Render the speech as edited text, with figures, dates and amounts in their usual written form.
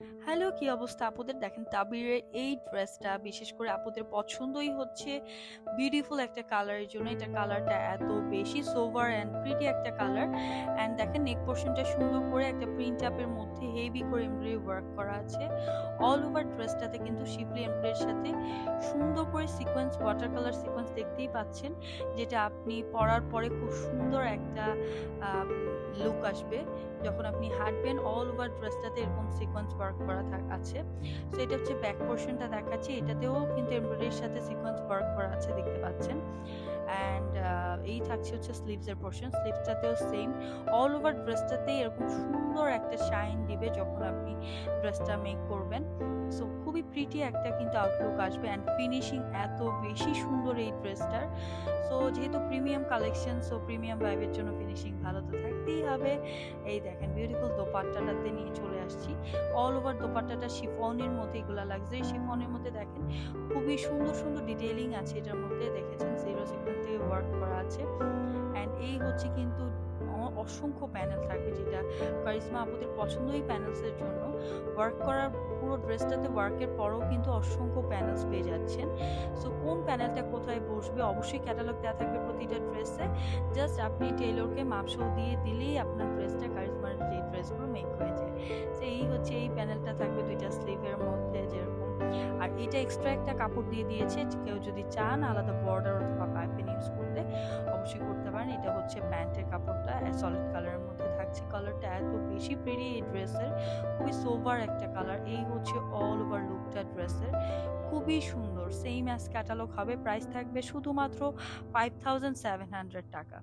Hello, কি অবস্থা আপুদের? দেখেন তাবিরের এই ড্রেসটা বিশেষ করে আপুদের পছন্দই হচ্ছে বিউটিফুল একটা কালারের জন্য। এটার কালারটা এত বেশি সোভার অ্যান্ড প্রিটি একটা কালার। অ্যান্ড দেখেন নেক পোর্শনটা সুন্দর করে একটা প্রিন্ট আপের মধ্যে হেভি করে এমব্রয়ডারি ওয়ার্ক করা আছে। অল ওভার ড্রেসটাতে কিন্তু শিফলি এমব্রয়ডারির সাথে সুন্দর করে সিকোয়েন্স, ওয়াটার কালার সিকোয়েন্স দেখতেই পাচ্ছেন, যেটা আপনি পরার পরে খুব সুন্দর একটা লুক আসবে। যখন আপনি হাঁটবেন অল ওভার ড্রেসটাতে এরকম সিকোয়েন্স ওয়ার্ক করা আছে। সো এটা হচ্ছে ব্যাক পোর্শনটা দেখাচ্ছি, এটাতেও কিন্তু এমব্রয়ডারির সাথে সিকোয়েন্স ওয়ার্ক করা আছে, দেখতে পাচ্ছেন। অ্যান্ড এই থাকছে হচ্ছে স্লিভসের পোর্শন, স্লিভসটাতেও সেম। অল ওভার ড্রেসটাতে এরকম সুন্দর একটা শাইন দিবে যখন আপনি ড্রেসটা মেক করবেন। সো খুবই প্রিটি একটা কিন্তু আউটলুক আসবে অ্যান্ড ফিনিশিং এত বেশি সুন্দর এই ড্রেসটার। সো যেহেতু প্রিমিয়াম কালেকশন, সো প্রিমিয়াম ভাইবের জন্য ফিনিশিং ভালো তো থাকতেই হবে। এই দেখেন বিউটিফুল দোপাট্টাটাতে নিয়ে চলে আসছি। অল ওভার দোপাট্টাটা শিফনের মধ্যে, এগুলা লাক্সারি শিফনের মধ্যে দেখেন খুবই সুন্দর সুন্দর ডিটেইলিং আছে এটার মধ্যে, দেখেছেন জিরো সিকোয়েন্স থেকে ওয়ার্ক করা আছে। অ্যান্ড এই হচ্ছে কিন্তু অসংখ্য প্যানেল থাকবে, যেটা কারিশমা আপুদের পছন্দই প্যানেলসের জন্য। ওয়ার্ক করার পুরো ড্রেসটাতে ওয়ার্কের পরও কিন্তু অসংখ্য প্যানেলস পেয়ে যাচ্ছেন। সো কোন প্যানেলটা কোথায় বসবে অবশ্যই ক্যাটালগ দেওয়া থাকবে প্রতিটা ড্রেসে। জাস্ট আপনি টেইলরকে মাপসহ দিয়ে দিলেই আপনার ড্রেসটা, কারিশমার যে ড্রেসগুলো মেক হয়ে যায়। তো এই হচ্ছে এই প্যানেলটা থাকবে দুইটা স্লিভের মধ্যে যেরকম। আর এটা এক্সট্রা একটা কাপড় দিয়ে দিয়েছে, কেউ যদি চান আলাদা বর্ডার অথবা পাইপিং ইউজ করতে অবশ্যই করতে পারেন। এটা হচ্ছে প্যান্টের কাপড়টা সলিড কালারের মধ্যে থাকছে। কালারটা এত বেশি প্রিটি এই ড্রেসের, খুবই সোভার একটা কালার। এই হচ্ছে অল ওভার লুকটা ড্রেসের, খুবই সুন্দর। সেম অ্যাজ ক্যাটালগ হবে, প্রাইস থাকবে শুধুমাত্র 5700 টাকা।